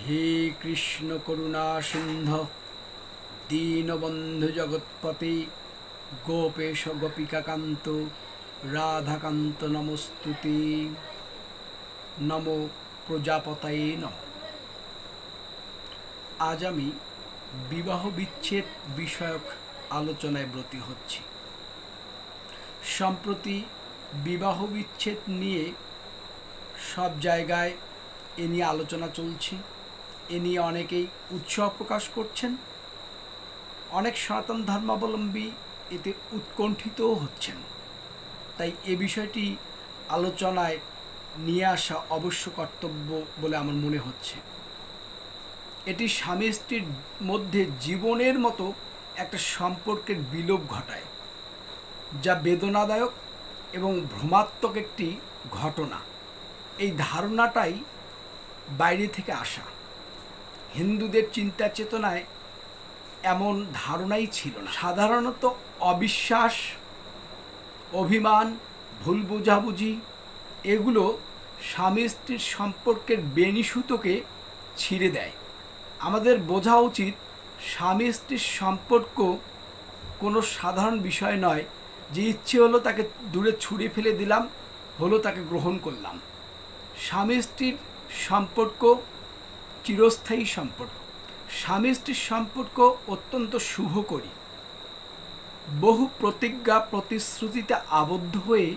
हे कृष्ण करुणा सिंधु दीनबंधु जगत्पते गोपेश गोपिकाकान्त राधाकान्त नमस्तुते नमो प्रजापतये नमः। आज आमी विवाह विच्छेद विषयक आलोचनाय ब्रती हচ্ছি। सम्प्रति विवाह विच्छेद निये सब जायगाय ए निये आलोचना चलছে। ए निये अनेकेई उत्साह प्रकाश करছেন। अनेक सनातन धर्मावलम्बी एते उत्कण्ठितও হচ্ছেন। তাই এই বিষয়টি আলোচনায় নিয়ে আসা অবশ্য কর্তব্য বলে আমার মনে হচ্ছে। এটি স্বামী স্ত্রীর মধ্যে জীবনের মতো একটা সম্পর্কের বিলোপ ঘটায়, যা বেদনাদায়ক এবং ভ্রমাত্মক একটি ঘটনা। এই ধারণাটাই বাইরে থেকে আসা। হিন্দুদের চিন্তা চেতনায় এমন ধারণাই ছিল না। সাধারণত অবিশ্বাস, অভিমান, ভুল বোঝাবুঝি এগুলো স্বামী স্ত্রীর সম্পর্কের বেনিসুতোকে ছিঁড়ে দেয়। আমাদের বোঝা উচিত স্বামী স্ত্রীর সম্পর্ক কোনো সাধারণ বিষয় নয় যে ইচ্ছে হলো তাকে দূরে ছুঁড়ে ফেলে দিলাম, হলো তাকে গ্রহণ করলাম। স্বামী স্ত্রীর সম্পর্ক চিরস্থায়ী সম্পর্ক। স্বামী স্ত্রীর সম্পর্ক অত্যন্ত শুভকরী। বহু প্রতিজ্ঞা প্রতিশ্রুতিতে আবদ্ধ হয়ে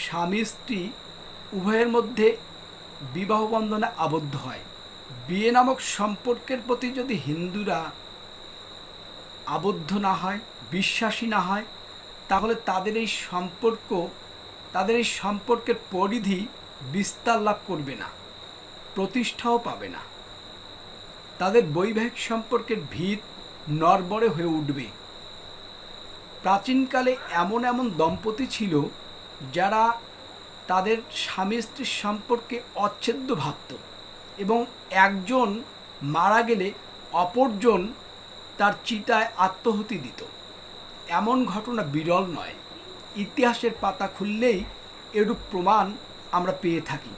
স্বামী স্ত্রী উভয়ের মধ্যে বিবাহ বন্ধনে আবদ্ধ হয়। বিয়ে নামক সম্পর্কের প্রতি যদি হিন্দুরা আবদ্ধ না হয়, বিশ্বাসী না হয়, তাহলে তাদের এই সম্পর্কের পরিধি বিস্তার লাভ করবে না, প্রতিষ্ঠাও পাবে না। তাদের বৈবাহিক সম্পর্কের ভিত নড়বড়ে হয়ে উঠবে। প্রাচীনকালে এমন এমন দম্পতি ছিল যারা তাদের স্বামী স্ত্রীর সম্পর্কে অচ্ছেদ্য ভাবত এবং একজন মারা গেলে অপরজন তার চিতায় আত্মাহুতি দিত। এমন ঘটনা বিরল নয়। ইতিহাসের পাতা খুললেই এরূপ প্রমাণ আমরা পেয়ে থাকি।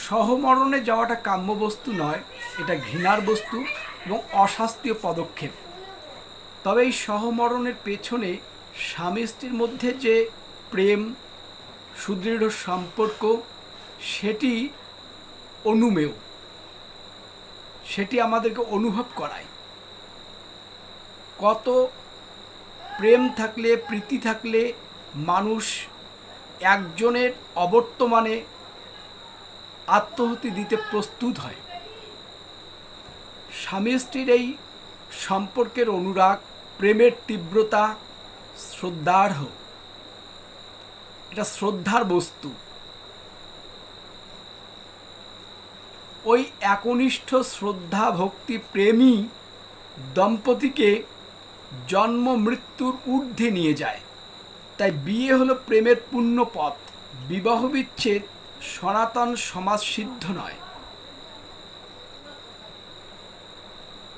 সহমরণে যাওয়াটা কাম্য বস্তু নয়, এটা ঘৃণার বস্তু এবং অশাস্ত্রীয় পদক্ষেপ। তবে এই সহমরণের পেছনে স্বামী স্ত্রীর মধ্যে যে প্রেম, সুদৃঢ় সম্পর্ক, সেটি অনুমেয়, সেটি আমাদেরকে অনুভব করায়। কত প্রেম থাকলে, প্রীতি থাকলে মানুষ একজনের অবর্তমানে আত্মাহুতি দিতে প্রস্তুত হয়। স্বামী স্ত্রীর এই সম্পর্কের অনুরাগ, প্রেমের তীব্রতা শ্রদ্ধার্হ। এটা শ্রদ্ধার বস্তু। ওই একনিষ্ঠ শ্রদ্ধা, ভক্তি, প্রেমই দম্পতিকে জন্ম মৃত্যুর ঊর্ধ্বে নিয়ে যায়। তাই বিয়ে হলো প্রেমের পূর্ণ পথ। বিবাহ বিচ্ছেদ সনাতন সমাজ সিদ্ধ নয়।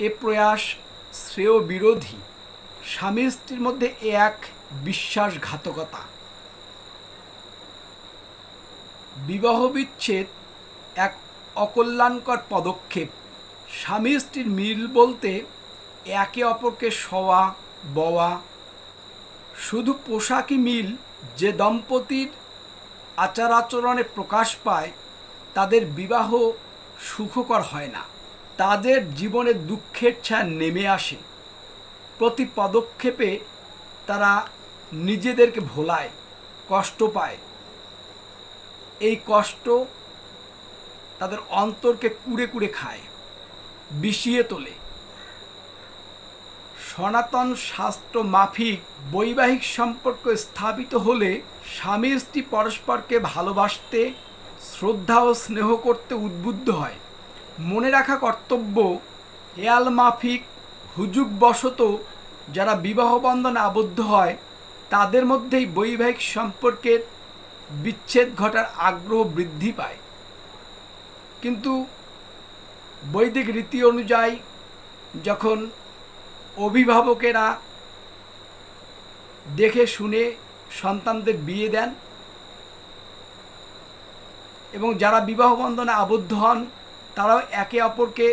এ প্রয়াস শ্রেয় বিরোধী। স্বামী স্ত্রীর মধ্যে এক বিশ্বাসঘাতকতা। বিবাহ বিচ্ছেদ এক অকল্যাণকর পদক্ষেপ। স্বামী স্ত্রীর মিল বলতে একে অপরকে শোয়া, বওয়া। শুধু পোশাকই মিল যে দম্পতির আচার আচরণে প্রকাশ পায়, তাদের বিবাহ সুখকর হয় না। তাদের জীবনে দুঃখের ছায়া নেমে আসে। প্রতি পদক্ষেপে তারা নিজেদেরকে ভোলায়, কষ্ট পায়। এই কষ্ট তাদের অন্তরকে কুড়ে কুড়ে খায়, বিষিয়ে তোলে। সনাতন শাস্ত্র মাফিক বৈবাহিক সম্পর্ক স্থাপিত হলে স্বামী স্ত্রী পরস্পরকে ভালোবাসতে, শ্রদ্ধা ও স্নেহ করতে উদ্বুদ্ধ হয়। মনে রাখা কর্তব্য, হেয়াল মাফিক হুজুগবশত যারা বিবাহ বন্ধনে আবদ্ধ হয়, তাদের মধ্যেই বৈবাহিক সম্পর্কের বিচ্ছেদ ঘটার আগ্রহ বৃদ্ধি পায়। কিন্তু বৈদিক রীতি অনুযায়ী যখন অভিভাবকেরা দেখে শুনে সন্তানদের বিয়ে দেন এবং যারা বিবাহ বন্ধনে আবদ্ধ হন তারাও একে অপরকে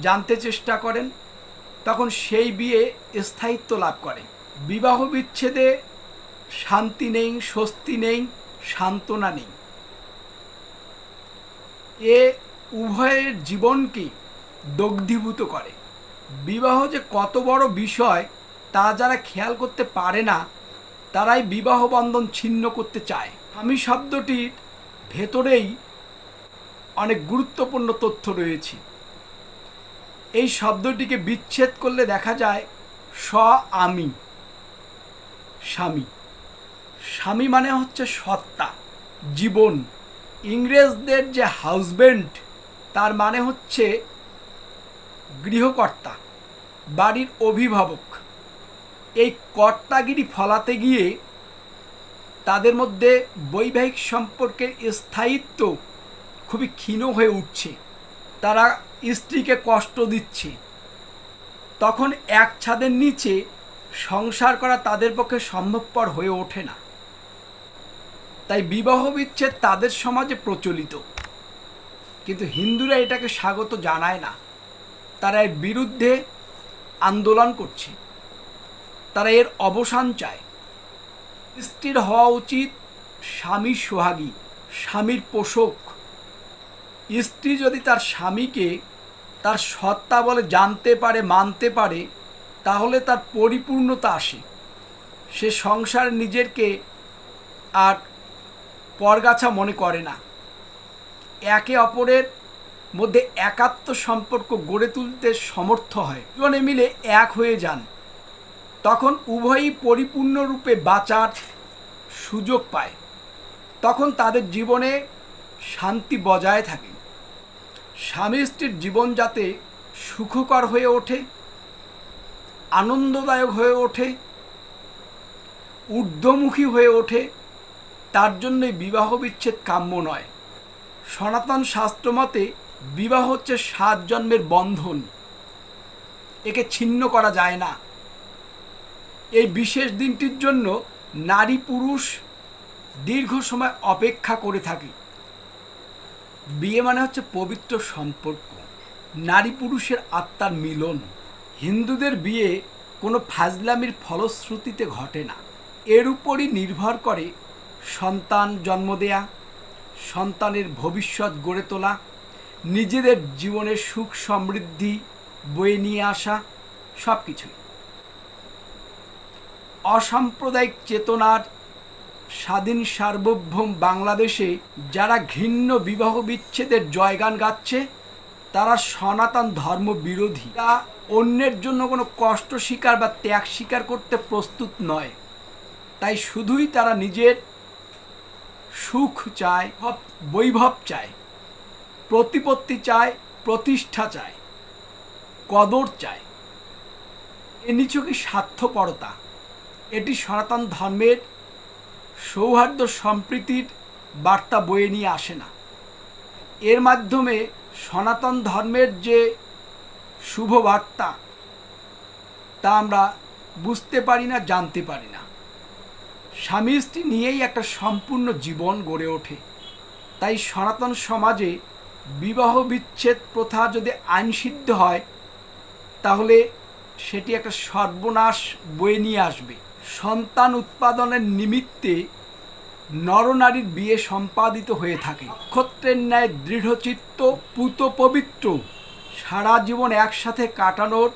জানতে চেষ্টা করেন, তখন সেই বিয়ে স্থায়িত্ব লাভ করে। বিবাহ বিচ্ছেদে শান্তি নেই, স্বস্তি নেই, সান্ত্বনা নেই। এ উভয়ের জীবনকে দগ্ধীভূত করে। বিবাহ যে কত বড় বিষয় তা যারা খেয়াল করতে পারে না, তারাই বিবাহ বন্ধন ছিন্ন করতে চায়। স্বামী শব্দটির ভেতরেই অনেক গুরুত্বপূর্ণ তথ্য রয়েছে। এই শব্দটিকে বিচ্ছেদ করলে দেখা যায় আমি। স্বামী, স্বামী মানে হচ্ছে সত্তা, জীবন। ইংরেজদের যে হাজব্যান্ড, তার মানে হচ্ছে গৃহকর্তা, বাড়ির অভিভাবক। এই কর্তাগিরি ফলাতে গিয়ে তাদের মধ্যে বৈবাহিক সম্পর্কের স্থায়িত্ব খুবই ক্ষীণ হয়ে উঠছে। তারা স্ত্রীকে কষ্ট দিচ্ছে। তখন এক ছাদের নিচে সংসার করা তাদের পক্ষে সম্ভবপর হয়ে ওঠে না। তাই বিবাহ বিচ্ছেদ তাদের সমাজে প্রচলিত, কিন্তু হিন্দুরা এটাকে স্বাগত জানায় না। তারা এর বিরুদ্ধে আন্দোলন করছে, তারা এর অবসান চায়। স্ত্রীর হওয়া উচিত স্বামীর সোহাগী, স্বামীর পোষক। স্ত্রী যদি তার স্বামীকে তার সত্তা বলে জানতে পারে, মানতে পারে, তাহলে তার পরিপূর্ণতা আসে। সে সংসার নিজেরকে আর পরগাছা মনে করে না। একে অপরের মধ্যে একাত্ম সম্পর্ক গড়ে তুলতে সমর্থ হয়। দুজনে মিলে এক হয়ে যান, তখন উভয়ই পরিপূর্ণরূপে বাঁচার সুযোগ পায়। তখন তাদের জীবনে শান্তি বজায় থাকে। স্বামী স্ত্রীর জীবন যাতে সুখকর হয়ে ওঠে, আনন্দদায়ক হয়ে ওঠে, ঊর্ধ্বমুখী হয়ে ওঠে, তার জন্যই বিবাহ বিচ্ছেদ কাম্য নয়। সনাতন শাস্ত্রমতে বিবাহ হচ্ছে 7 জন্মের বন্ধন, একে ছিন্ন করা যায় না। এই বিশেষ দিনটির জন্য নারী পুরুষ দীর্ঘ সময় অপেক্ষা করে থাকে। বিয়ে মানে হচ্ছে পবিত্র সম্পর্ক, নারী পুরুষের আত্মার মিলন। হিন্দুদের বিয়ে কোনো ফাজলামির ফলশ্রুতিতে ঘটে না। এর উপরই নির্ভর করে সন্তান জন্ম দেয়া, সন্তানের ভবিষ্যৎ গড়ে তোলা, নিজেদের জীবনের সুখ সমৃদ্ধি বয়ে নিয়ে আসা, সব কিছুই। অসাম্প্রদায়িক চেতনার স্বাধীন সার্বভৌম বাংলাদেশে যারা ঘৃণ্য বিবাহ বিচ্ছেদের জয়গান গাচ্ছে, তারা সনাতন ধর্ম বিরোধী। তা অন্যের জন্য কোনো কষ্ট স্বীকার বা ত্যাগ স্বীকার করতে প্রস্তুত নয়। তাই শুধুই তারা নিজের সুখ চায়, বৈভব চায়, প্রতিপত্তি চায়, প্রতিষ্ঠা চায়, কদর চায়। এ নিছকই স্বার্থপরতা। এটি সনাতন ধর্মের সৌহার্দ্য সম্প্রীতির বার্তা বয়ে নিয়ে আসে না। এর মাধ্যমে সনাতন ধর্মের যে শুভ বার্তা, তা আমরা বুঝতে পারি না, জানতে পারি না। স্বামী স্ত্রী নিয়েই একটা সম্পূর্ণ জীবন গড়ে ওঠে। তাই সনাতন সমাজে বিবাহ বিচ্ছেদ প্রথা যদি আইনসিদ্ধ হয়, তাহলে সেটি একটা সর্বনাশ বয়ে নিয়ে আসবে। সন্তান উৎপাদনের নিমিত্তে নরনারীর বিয়ে সম্পাদিত হয়ে থাকে। নক্ষত্রের ন্যায় দৃঢ়চিত্ত, পূত পবিত্র সারা জীবন একসাথে কাটানোর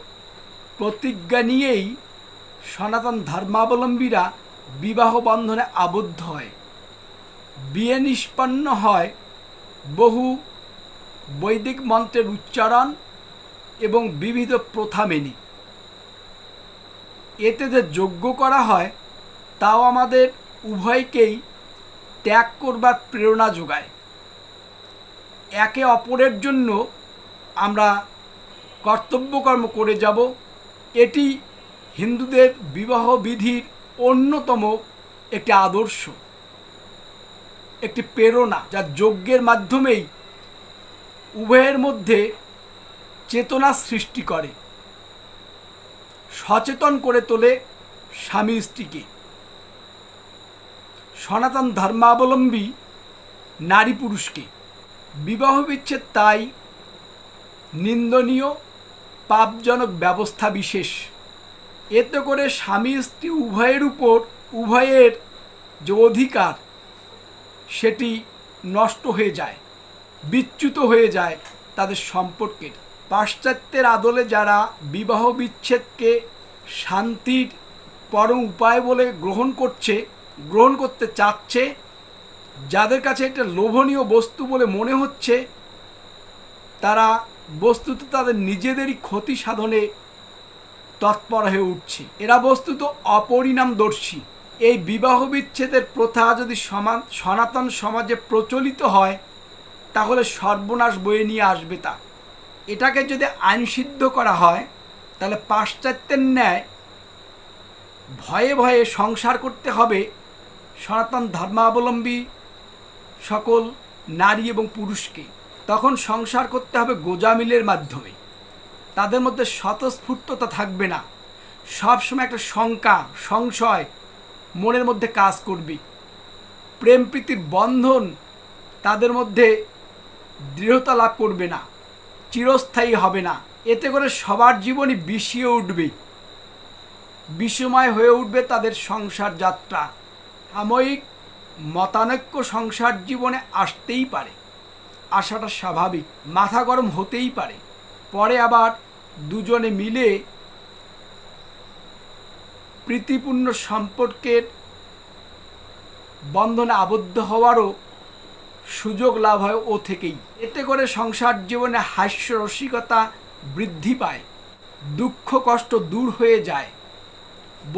প্রতিজ্ঞা নিয়েই সনাতন ধর্মাবলম্বীরা বিবাহ বন্ধনে আবদ্ধ হয়। বিয়ে নিষ্পন্ন হয় বহু বৈদিক মন্ত্রের উচ্চারণ এবং বিবিধ প্রথা মেনে। এতে যে যজ্ঞ করা হয়, তাও আমাদের উভয়কেই ত্যাগ করবার প্রেরণা যোগায়। একে অপরের জন্য আমরা কর্তব্যকর্ম করে যাব, এটি হিন্দুদের বিবাহ বিধির অন্যতম একটি আদর্শ, একটি প্রেরণা, যা যজ্ঞের মাধ্যমেই উভয়ের মধ্যে চেতনা সৃষ্টি করে, সচেতন করে তোলে স্বামী স্ত্রীকে। সনাতন ধর্মাবলম্বী নারী পুরুষকে বিবাহ বিচ্ছেদ তাই নিন্দনীয় পাপজনক ব্যবস্থা বিশেষ। এতে করে স্বামী স্ত্রী উভয়ের উপর উভয়ের যে অধিকার সেটি নষ্ট হয়ে যায়, বিচ্যুত হয়ে যায় তাদের সম্পর্কের। পাশ্চাত্যের আদলে যারা বিবাহ বিচ্ছেদকে শান্তির পরম উপায় বলে গ্রহণ করতে চাচ্ছে, যাদের কাছে একটা লোভনীয় বস্তু বলে মনে হচ্ছে, তারা বস্তুত তাদের নিজেদেরই ক্ষতি সাধনে তৎপর হয়ে উঠছে। এরা বস্তুত অপরিণামদর্শী। এই বিবাহ বিচ্ছেদের প্রথা যদি সনাতন সমাজে প্রচলিত হয়, তাহলে সর্বনাশ বয়ে নিয়ে আসবে তা। এটাকে যদি আইনসিদ্ধ করা হয়, তাহলে পাশ্চাত্যের ন্যায় ভয়ে ভয়ে সংসার করতে হবে সনাতন ধর্মাবলম্বী সকল নারী এবং পুরুষকে। তখন সংসার করতে হবে গোজামিলের মাধ্যমে। তাদের মধ্যে স্বতঃস্ফূর্ততা থাকবে না, সবসময় একটা শঙ্কা সংশয় মনের মধ্যে কাজ করবে। প্রেম প্রীতির বন্ধন তাদের মধ্যে দৃঢ়তা লাভ করবে না, চিরস্থায়ী হবে না। এতে করে সবার জীবনই বিষিয়ে উঠবে, বিষময় হয়ে উঠবে তাদের সংসার যাত্রা। সাময়িক মতানৈক্য সংসার জীবনে আসতেই পারে, আসাটা স্বাভাবিক, মাথা গরম হতেই পারে। পরে আবার দুজনে মিলে প্রীতিপূর্ণ সম্পর্কের বন্ধনে আবদ্ধ হওয়ারও সুযোগ লাভ হয় ও থেকেই। এতে করে সংসার জীবনে হাস্য রসিকতা বৃদ্ধি পায়, দুঃখ কষ্ট দূর হয়ে যায়।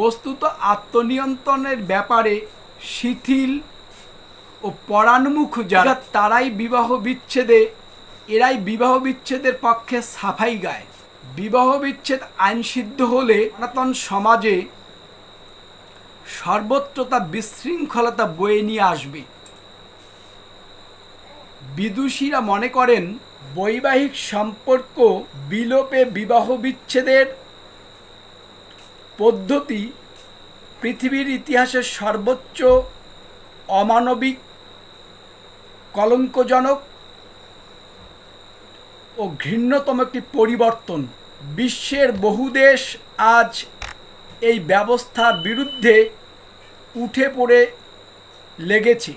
বস্তুত আত্মনিয়ন্ত্রণের ব্যাপারে শিথিল ও পরাণমুখ যারা, এরাই বিবাহ বিচ্ছেদের পক্ষে সাফাই গায়। বিবাহ বিচ্ছেদ আইনসিদ্ধ হলে সনাতন সমাজে সর্বত্র তা বিশৃঙ্খলতা বয়ে নিয়ে আসবে। বিদুষীরা মনে করেন বৈবাহিক সম্পর্ক বিলোপে বিবাহ বিচ্ছেদের পদ্ধতি পৃথিবীর ইতিহাসের সর্বোচ্চ অমানবিক, কলঙ্কজনক ও ঘৃণ্যতম একটি পরিবর্তন। বিশ্বের বহু দেশ আজ এই ব্যবস্থার বিরুদ্ধে উঠে পড়ে লেগেছে।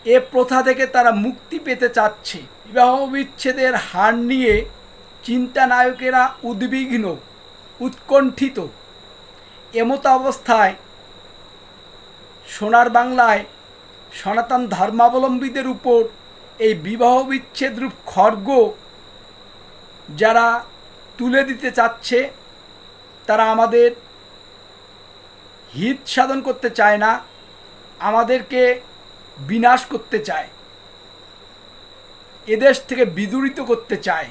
এ প্রথা থেকে তারা মুক্তি পেতে চাচ্ছে। বিবাহ বিচ্ছেদের হার নিয়ে চিন্তানায়কেরা উদ্বিগ্ন, উৎকণ্ঠিত। এমত অবস্থায় সোনার বাংলায় সনাতন ধর্মাবলম্বীদের উপর এই বিবাহ বিচ্ছেদ রূপ খড়গ যারা তুলে দিতে চাচ্ছে, তারা আমাদের হিত সাধন করতে চায় না, আমাদেরকে বিনাশ করতে চায়, এদেশ থেকে বিদূরিত করতে চায়।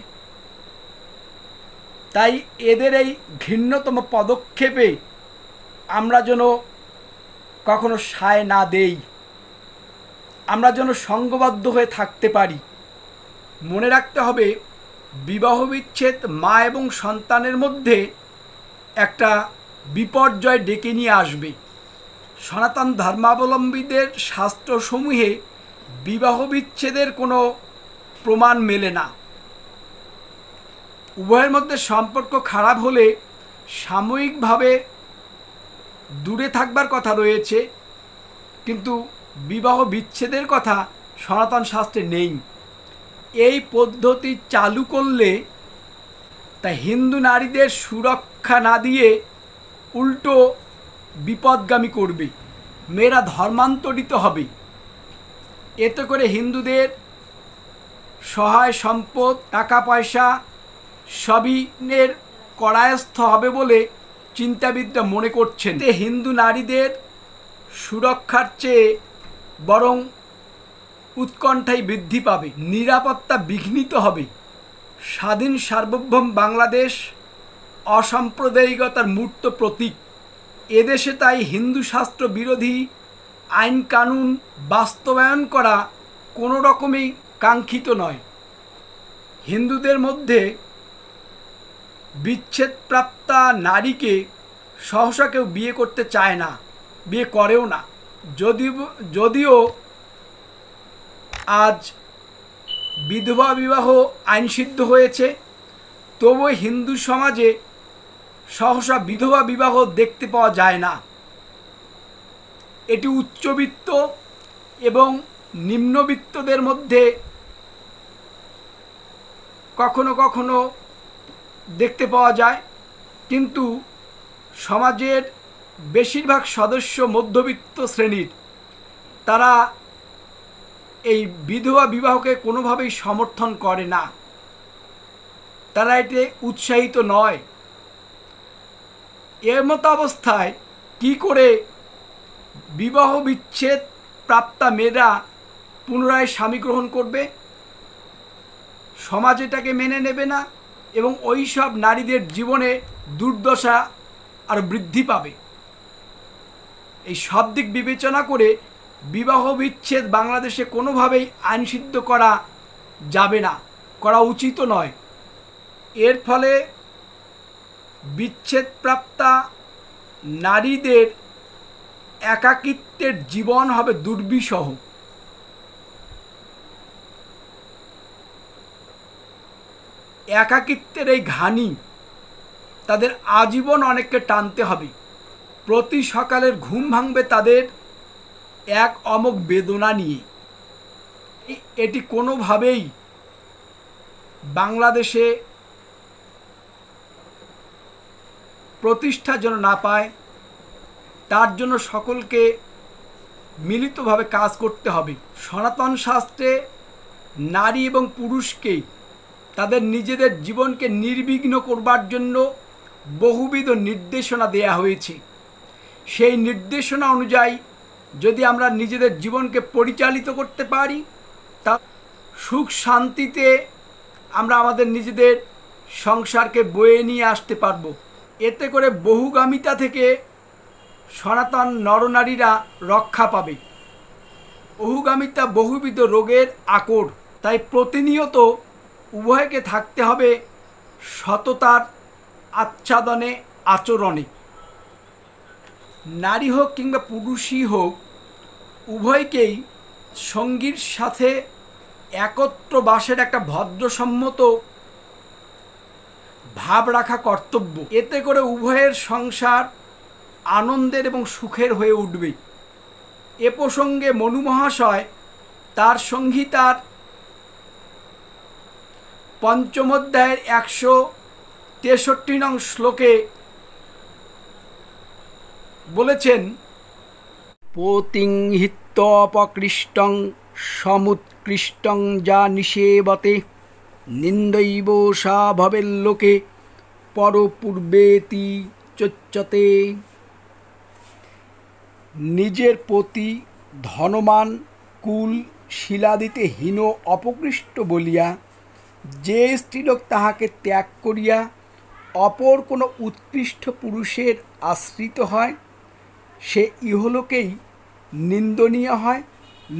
তাই এদের এই ঘৃণ্যতম পদক্ষেপে আমরা যেন কখনো সায় না দেই, আমরা যেন সঙ্গবদ্ধ হয়ে থাকতে পারি। মনে রাখতে হবে, বিবাহ বিচ্ছেদ মা এবং সন্তানের মধ্যে একটা বিপর্যয় ডেকে নিয়ে আসবে। সনাতন ধর্মাবলম্বীদের শাস্ত্রসমূহে বিবাহ বিচ্ছেদের কোনো প্রমাণ মেলে না। উভয়ের মধ্যে সম্পর্ক খারাপ হলে সাময়িকভাবে দূরে থাকবার কথা রয়েছে, কিন্তু বিবাহ বিচ্ছেদের কথা সনাতন শাস্ত্রে নেই। এই পদ্ধতি চালু করলে তা হিন্দু নারীদের সুরক্ষা না দিয়ে উল্টো বিপদগামী করবে, মেয়েরা ধর্মান্তরিত হবে। এতে করে হিন্দুদের সহায় সম্পদ, টাকা পয়সা সবই করায়স্থ হবে বলে চিন্তাবিদরা মনে করছেন। হিন্দু নারীদের সুরক্ষার চেয়ে বরং উৎকণ্ঠাই বৃদ্ধি পাবে, নিরাপত্তা বিঘ্নিত হবে। স্বাধীন সার্বভৌম বাংলাদেশ অসাম্প্রদায়িকতার মূর্ত প্রতীক। এদেশে তাই হিন্দু শাস্ত্র বিরোধী আইন কানুন বাস্তবায়ন করা কোনো রকমেই কাঙ্ক্ষিত নয়। হিন্দুদের মধ্যে বিচ্ছেদপ্রাপ্তা নারীকে সহসা কেউ বিয়ে করতে চায় না, বিয়ে করেও না। যদিও আজ বিধবা বিবাহ আইনসিদ্ধ হয়েছে, তবুও হিন্দু সমাজে সহসা বিধবা বিবাহ দেখতে পাওয়া যায় না। এটি উচ্চবিত্ত এবং নিম্নবিত্তদের মধ্যে কখনো কখনো দেখতে পাওয়া যায়, কিন্তু সমাজের বেশিরভাগ সদস্য মধ্যবিত্ত শ্রেণীর। তারা এই বিধবা বিবাহকে কোনোভাবেই সমর্থন করে না, তারা এতে উৎসাহিত নয়। এর মতো অবস্থায় কি করে বিবাহ বিচ্ছেদ প্রাপ্তা মেয়েরা পুনরায় স্বামী গ্রহণ করবে? সমাজ এটাকে মেনে নেবে না এবং ওই সব নারীদের জীবনে দুর্দশা আর বৃদ্ধি পাবে। এই সব দিক বিবেচনা করে বিবাহ বিচ্ছেদ বাংলাদেশে কোনোভাবেই আইনসিদ্ধ করা যাবে না, করা উচিত নয়। এর ফলে বিচ্ছেদপ্রাপ্তা নারীদের একাকিত্বের জীবন হবে দুর্বিষহ। একাকিত্বের এই ঘানি তাদের আজীবন অনেককে টানতে হবে। প্রতি সকালের ঘুম ভাঙবে তাদের এক অমোঘ বেদনা নিয়ে। এটি কোনোভাবেই বাংলাদেশে প্রতিষ্ঠা যেন না পায়, তার জন্য সকলকে মিলিতভাবে কাজ করতে হবে। সনাতন শাস্ত্রে নারী এবং পুরুষকেই তাদের নিজেদের জীবনকে নির্বিঘ্ন করবার জন্য বহুবিধ নির্দেশনা দেয়া হয়েছে। সেই নির্দেশনা অনুযায়ী যদি আমরা নিজেদের জীবনকে পরিচালিত করতে পারি, তা সুখ শান্তিতে আমরা আমাদের নিজেদের সংসারকে বয়ে নিয়ে আসতে পারব। এতে করে বহুগামিতা থেকে সনাতন নরনারীরা রক্ষা পাবে। বহুগামিতা বহুবিধ রোগের আকর, তাই প্রতিনিয়ত উভয়কে থাকতে হবে সততার আচ্ছাদনে, আচরণে। নারী হোক কিংবা পুরুষই হোক, উভয়কেই সঙ্গীর সাথে একত্র বাসের একটা ভদ্রসম্মত ভাব রাখা কর্তব্য। এতে করে উভয়ের সংসার আনন্দের এবং সুখের হয়ে উঠবে। এ প্রসঙ্গে মনু মহাশয় তার সংহিতার ৫ম অধ্যায়ের ১৬৩ নং শ্লোকে বলেছেন, পতিং হিত্যপকৃষ্টং সমুৎকৃষ্টং যা নিষেবতে নিন্দৈব সা ভবেল্লোকে পরপূর্বেতি চোচ্যতে। নিজের পতি ধনমান কুল শিলাদিতে হীন অপকৃষ্ট বলিয়া যে স্ত্রীলোক তাহাকে ত্যাগ করিয়া অপর কোনো উৎকৃষ্ট পুরুষের আশ্রিত হয়, সে ইহলোকেই নিন্দনীয় হয়,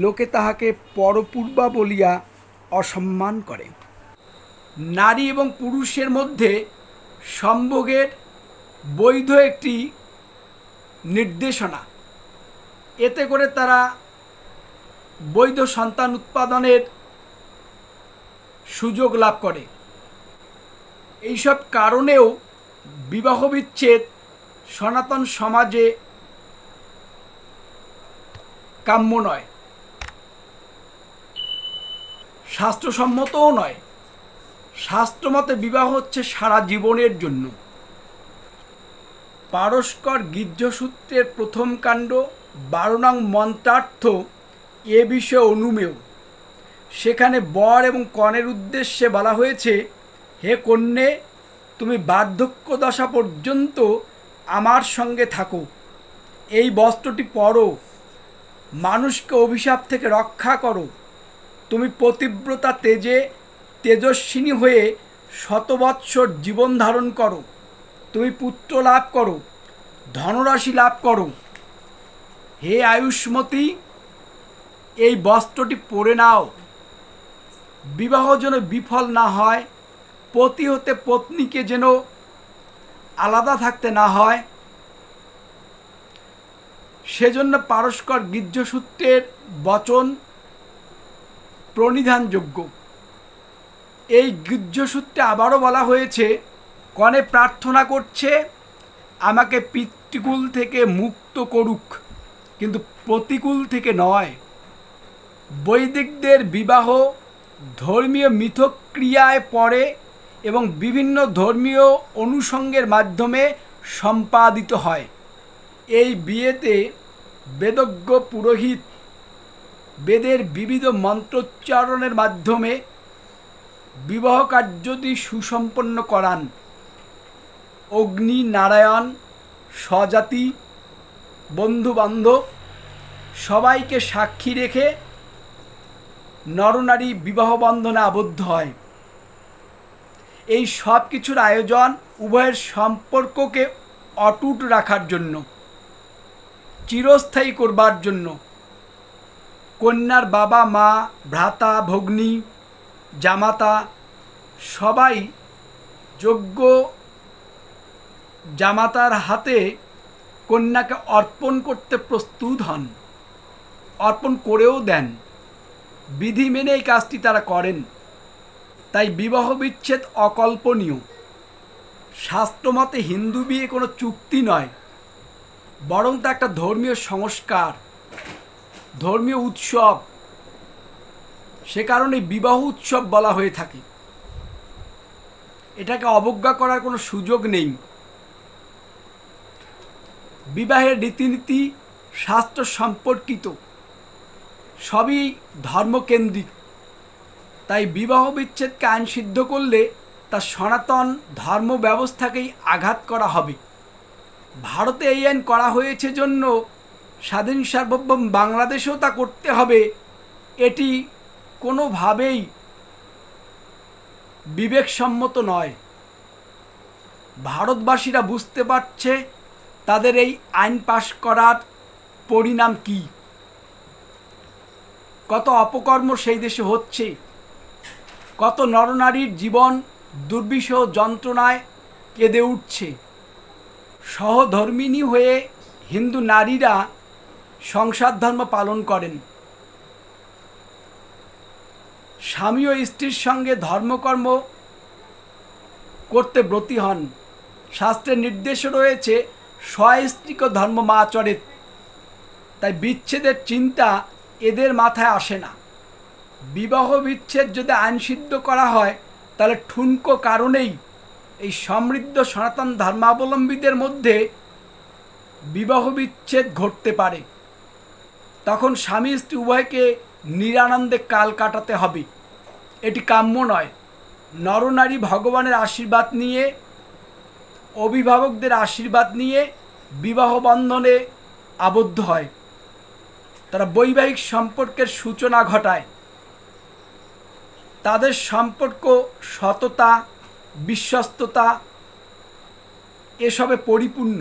লোকে তাহাকে পরপূর্বা বলিয়া অসম্মান করে। নারী এবং পুরুষের মধ্যে সম্ভোগের বৈধ একটি নির্দেশনা। এতে করে তারা বৈধ সন্তান উৎপাদনের সুযোগ লাভ করে। এইসব কারণেও বিবাহ বিচ্ছেদ সনাতন সমাজে কাম্য নয়, শাস্ত্রসম্মতও নয়। শাস্ত্রমতে বিবাহ হচ্ছে সারা জীবনের জন্য। পারস্কর গীর্যসূত্রের প্রথম কাণ্ড ১২ নং মন্ত্রার্থ এ বিষয়ে অনুমেয়। সেখানে বর এবং কনের উদ্দেশ্যে বলা হয়েছে, হে কন্যে, তুমি বার্ধক্য দশা পর্যন্ত আমার সঙ্গে থাকো, এই বস্ত্রটি পরো, মানুষকে অভিশাপ থেকে রক্ষা করো, তুমি পতিব্রতা তেজে তেজস্বিনী হয়ে শতবৎসর জীবন ধারণ করো, তুমি পুত্র লাভ করো, ধনরাশি লাভ করো। হে আয়ুষ্মতী, এই বস্ত্রটি পরে নাও। বিবাহ যেন বিফল না হয়, পতি হতে পত্নীকে যেন আলাদা থাকতে না হয়, সেজন্য পারস্কর গীর্যসূত্রের বচন প্রণিধানযোগ্য। এই গীর্জসূত্রে আবারও বলা হয়েছে, কনে প্রার্থনা করছে আমাকে পিতৃকুল থেকে মুক্ত করুক, কিন্তু প্রতিকূল থেকে নয়। বৈদিকদের বিবাহ ধর্মীয় মিথক্রিয়ায় পড়ে এবং বিভিন্ন ধর্মীয় অনুষঙ্গের মাধ্যমে সম্পাদিত হয়। এই বিয়েতে বেদজ্ঞ পুরোহিত বেদের বিবিধ মন্ত্রোচ্চারণের মাধ্যমে বিবাহ কার্যটি সুসম্পন্ন করান। অগ্নি, নারায়ণ, স্বজাতি, বন্ধুবান্ধব সবাইকে সাক্ষী রেখে নরনারী বিবাহ বন্ধনে আবদ্ধ হয়। এই সব কিছুর আয়োজন উভয়ের সম্পর্ককে অটুট রাখার জন্য, চিরস্থায়ী করবার জন্য। কন্যার বাবা মা, ভ্রাতা, ভগ্নী, জামাতা সবাই যোগ্য জামাতার হাতে কন্যাকে অর্পণ করতে প্রস্তুত হন, অর্পণ করেও দেন। বিধি মেনে এই কাজটি তারা করেন। তাই বিবাহ বিচ্ছেদ অকল্পনীয়। শাস্ত্রমতে হিন্দু বিয়ে কোনো চুক্তি নয়, বরং তা একটা ধর্মীয় সংস্কার, ধর্মীয় উৎসব। সে কারণে বিবাহ উৎসব বলা হয়ে থাকে। এটাকে অবজ্ঞা করার কোনো সুযোগ নেই। বিবাহের রীতিনীতি শাস্ত্র সম্পর্কিত, সবই ধর্মকেন্দ্রিক। তাই বিবাহ বিচ্ছেদকে আইন সিদ্ধ করলে তা সনাতন ধর্ম ব্যবস্থাকেই আঘাত করা হবে। ভারতে এই আইন করা হয়েছে জন্য স্বাধীন সার্বভৌম বাংলাদেশেও তা করতে হবে, এটি কোনোভাবেই বিবেকসম্মত নয়। ভারতবাসীরা বুঝতে পারছে তাদের এই আইন পাশ করার পরিণাম কী। কত অপকর্ম সেই দেশে হচ্ছে, কত নরনারীর জীবন দুর্বিষহ যন্ত্রণায় কেঁদে উঠছে। সহধর্মিণী হয়ে হিন্দু নারীরা সংসার ধর্ম পালন করেন। স্বামী ও স্ত্রীর সঙ্গে ধর্মকর্ম করতে ব্রতী হন। শাস্ত্রের নির্দেশ রয়েছে স্বস্ত্রীক ধর্ম মা চরেত। তাই বিচ্ছেদের চিন্তা এদের মাথায় আসে না। বিবাহ বিচ্ছেদ যদি আইনসিদ্ধ করা হয়, তাহলে ঠুনকো কারণেই এই সমৃদ্ধ সনাতন ধর্মাবলম্বীদের মধ্যে বিবাহ বিচ্ছেদ ঘটতে পারে। তখন স্বামী স্ত্রী উভয়কে নিরানন্দে কাল কাটাতে হবে। এটি কাম্য নয়। নরনারী ভগবানের আশীর্বাদ নিয়ে, অভিভাবকদের আশীর্বাদ নিয়ে বিবাহ বন্ধনে আবদ্ধ হয়। তারা বৈবাহিক সম্পর্কের সূচনা ঘটায়। তাদের সম্পর্ক সততা, বিশ্বস্ততা এসবে পরিপূর্ণ।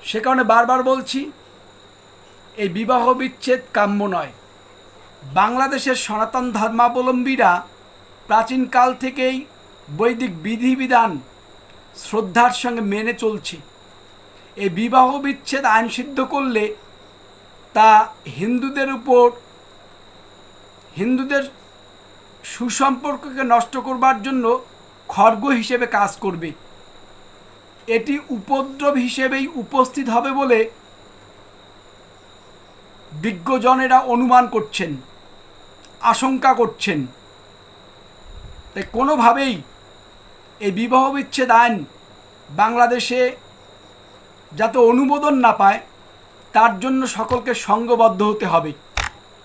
সে কারণে বারবার বলছি, এই বিবাহ বিচ্ছেদ কাম্য নয়। বাংলাদেশের সনাতন ধর্মাবলম্বীরা প্রাচীনকাল থেকেই বৈদিক বিধিবিধান শ্রদ্ধার সঙ্গে মেনে চলছে। এই বিবাহ বিচ্ছেদ আইনসিদ্ধ করলে তা হিন্দুদের সুসম্পর্ককে নষ্ট করবার জন্য খড়গ হিসেবে কাজ করবে। এটি উপদ্রব হিসেবেই উপস্থিত হবে বলে বিজ্ঞজনেরা অনুমান করছেন, আশঙ্কা করছেন। তাই কোনোভাবেই এই বিবাহ বিচ্ছেদ আইন বাংলাদেশে যাতে অনুমোদন না পায়, তার জন্য সকলকে সঙ্গবদ্ধ হতে হবে।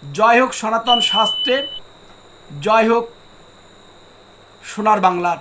জয় হোক সনাতন শাস্ত্রের, জয় হোক সোনার বাংলার।